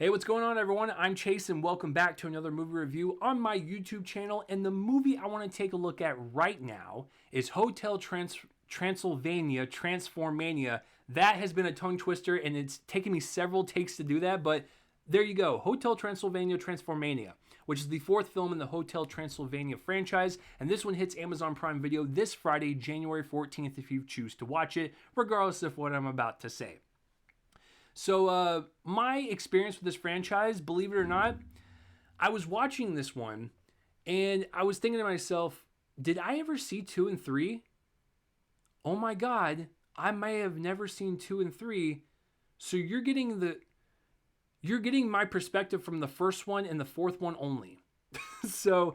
Hey, what's going on, everyone? I'm Chase, and welcome back to another movie review on my YouTube channel. And the movie I want to take a look at right now is Transylvania, Transformania. That has been a tongue twister, and it's taken me several takes to do that, but there you go. Hotel Transylvania, Transformania, which is the fourth film in the Hotel Transylvania franchise, and this one hits Amazon Prime Video this Friday, January 14th, if you choose to watch it, regardless of what I'm about to say. So my experience with this franchise, believe it or not, I was watching this one and I was thinking to myself, did I ever see 2 and 3? Oh my God, I may have never seen 2 and 3. So you're getting my perspective from the first one and the fourth one only. So,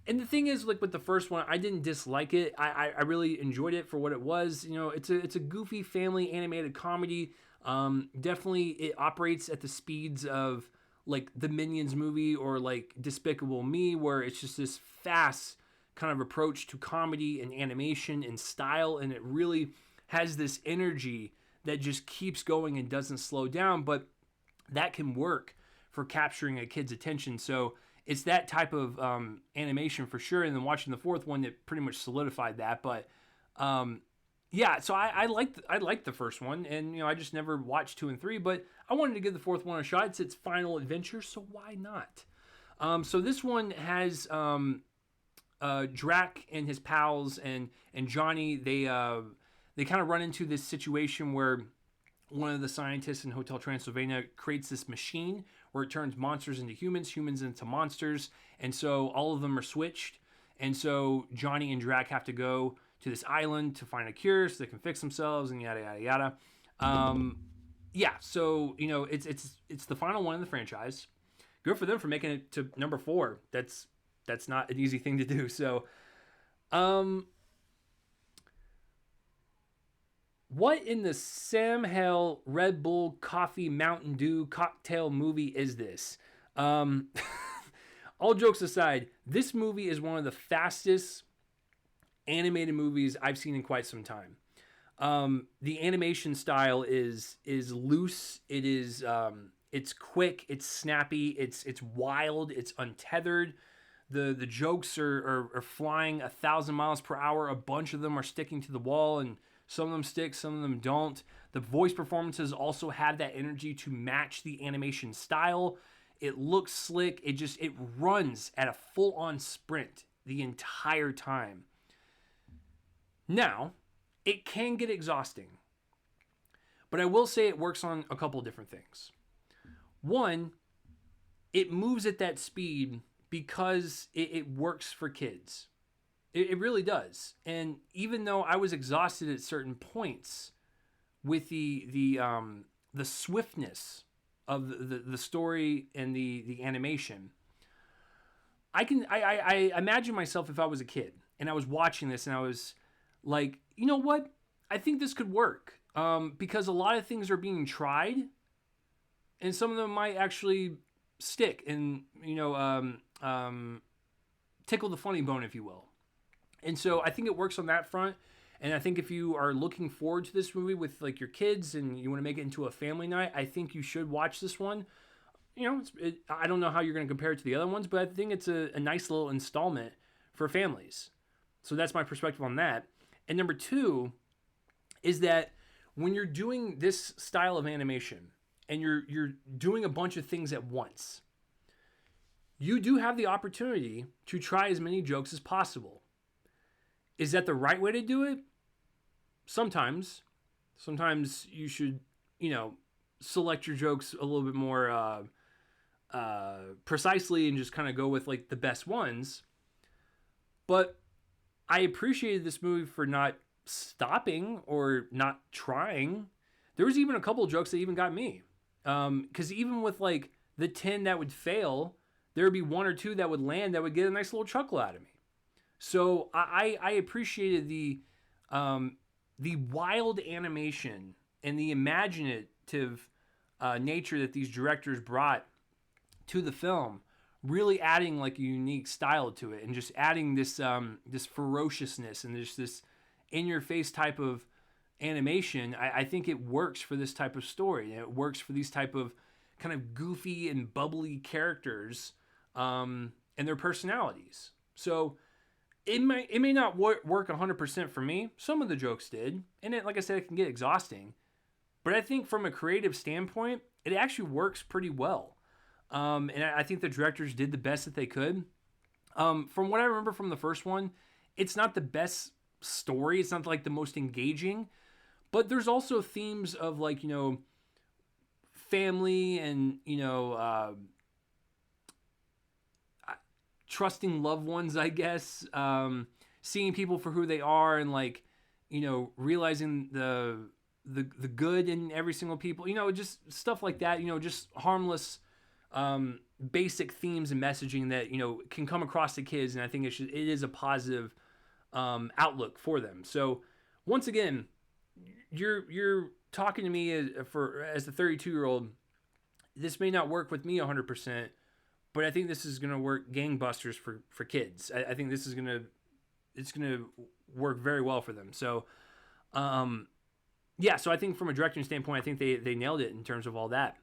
and the thing is, like with the first one, I didn't dislike it. I really enjoyed it for what it was. You know, it's a goofy family animated comedy. Definitely it operates at the speeds of like the Minions movie or like Despicable Me, where it's just this fast kind of approach to comedy and animation and style, and it really has this energy that just keeps going and doesn't slow down, but that can work for capturing a kid's attention. So it's that type of animation for sure. And then watching the fourth one, that pretty much solidified that. But yeah, so I liked the first one, and you know I just never watched 2 and 3, but I wanted to give the fourth one a shot. It's its final adventure, so why not? So this one has Drac and his pals and Johnny. They kind of run into this situation where one of the scientists in Hotel Transylvania creates this machine where it turns monsters into humans, humans into monsters, and so all of them are switched. And so Johnny and Drac have to go to this island to find a cure so they can fix themselves and yada yada yada. Yeah, so you know it's the final one in the franchise. Good for them for making it to number 4. That's not an easy thing to do. So, what in the Sam Hell Red Bull Coffee Mountain Dew cocktail movie is this? All jokes aside, this movie is one of the fastest animated movies I've seen in quite some time. The animation style is loose. It is it's quick. It's snappy. It's wild. It's untethered. The jokes are flying 1,000 miles per hour. A bunch of them are sticking to the wall, and some of them stick, some of them don't. The voice performances also have that energy to match the animation style. It looks slick. It runs at a full-on sprint the entire time. Now, it can get exhausting, but I will say it works on a couple of different things. One, it moves at that speed because it works for kids. It really does. And even though I was exhausted at certain points with the swiftness of the story and the animation, I imagine myself if I was a kid and I was watching this and I was like, you know what? I think this could work because a lot of things are being tried, and some of them might actually stick and tickle the funny bone, if you will. And so I think it works on that front. And I think if you are looking forward to this movie with like your kids and you want to make it into a family night, I think you should watch this one. You know, I don't know how you're going to compare it to the other ones, but I think it's a nice little installment for families. So that's my perspective on that. And number 2 is that when you're doing this style of animation and you're doing a bunch of things at once, you do have the opportunity to try as many jokes as possible. Is that the right way to do it? Sometimes. Sometimes you should, select your jokes a little bit more precisely and just kind of go with like the best ones. But I appreciated this movie for not stopping or not trying. There was even a couple of jokes that even got me. Because even with like the 10 that would fail, there would be 1 or 2 that would land that would get a nice little chuckle out of me. So I appreciated the wild animation and the imaginative nature that these directors brought to the film, really adding like a unique style to it and just adding this this ferociousness and just this in-your-face type of animation. I think it works for this type of story. It works for these type of kind of goofy and bubbly characters and their personalities. So it may not work 100% for me. Some of the jokes did, and like I said, it can get exhausting. But I think from a creative standpoint, it actually works pretty well. And I think the directors did the best that they could. From what I remember from the first one, it's not the best story. It's not like the most engaging. But there's also themes of like, family and, trusting loved ones, I guess. Seeing people for who they are and like, realizing the good in every single people, just stuff like that, just harmless, basic themes and messaging that, can come across to kids. And I think it is a positive, outlook for them. So once again, you're talking to me as the 32-year-old, this may not work with me 100%, but I think this is going to work gangbusters for kids. I think this is it's going to work very well for them. So, yeah, so I think from a directing standpoint, I think they nailed it in terms of all that.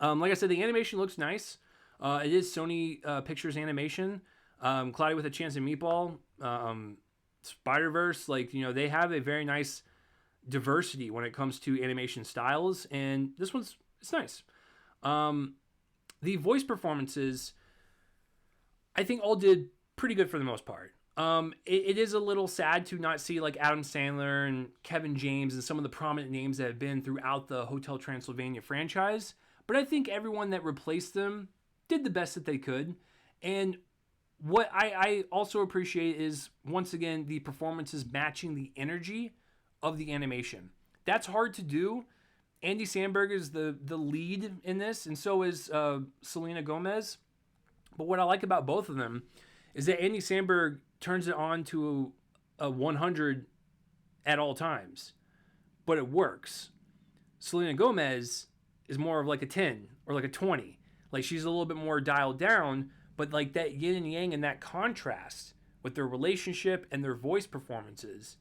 Like I said, the animation looks nice. It is Sony Pictures animation. Cloudy with a Chance of Meatball, Spider-Verse, they have a very nice diversity when it comes to animation styles, and this it's nice. The voice performances, I think all did pretty good for the most part. It is a little sad to not see like Adam Sandler and Kevin James and some of the prominent names that have been throughout the Hotel Transylvania franchise, but I think everyone that replaced them did the best that they could. And what I also appreciate is, once again, the performances matching the energy of the animation. That's hard to do. Andy Samberg is the lead in this, and so is Selena Gomez. But what I like about both of them is that Andy Samberg turns it on to a 100 at all times, but it works. Selena Gomez is more of like a 10 or like a 20. Like, she's a little bit more dialed down, but like that yin and yang and that contrast with their relationship and their voice performances,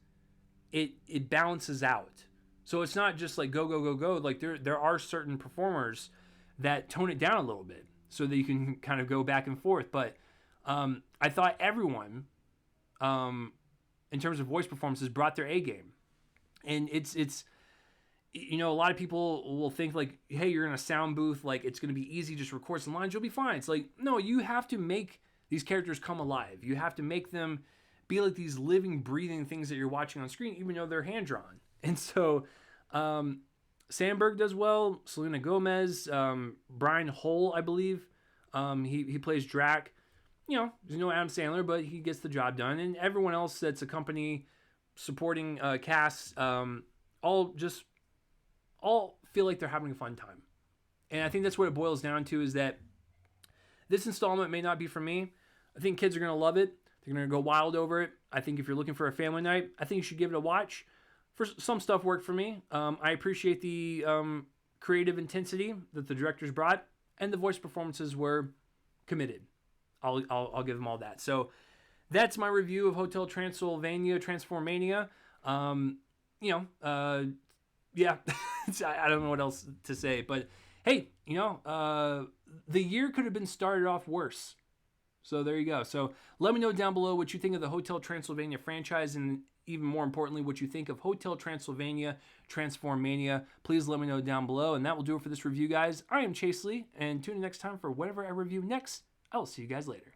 it balances out. So it's not just like go, go, go, go. Like there are certain performers that tone it down a little bit so that you can kind of go back and forth. But I thought everyone, in terms of voice performances, brought their A game. And it's a lot of people will think like, hey, you're in a sound booth, like it's going to be easy, just record some lines, you'll be fine. It's like, no, you have to make these characters come alive. You have to make them be like these living, breathing things that you're watching on screen, even though they're hand-drawn. And so Sandberg does well, Selena Gomez, Brian Hull, I believe, he plays Drac. There's no Adam Sandler, but he gets the job done. And everyone else that's a company supporting cast, all feel like they're having a fun time. And I think that's what it boils down to, is that this installment may not be for me. I think kids are going to love it. They're going to go wild over it. I think if you're looking for a family night, I think you should give it a watch. For some stuff worked for me. I appreciate the creative intensity that the directors brought, and the voice performances were committed. I'll give them all that. So that's my review of Hotel Transylvania, Transformania. Yeah, I don't know what else to say, but hey, the year could have been started off worse. So there you go. So let me know down below what you think of the Hotel Transylvania franchise, and even more importantly, what you think of Hotel Transylvania, Transformania. Please let me know down below, and that will do it for this review, guys. I am Chase Lee, and tune in next time for whatever I review next. I will see you guys later.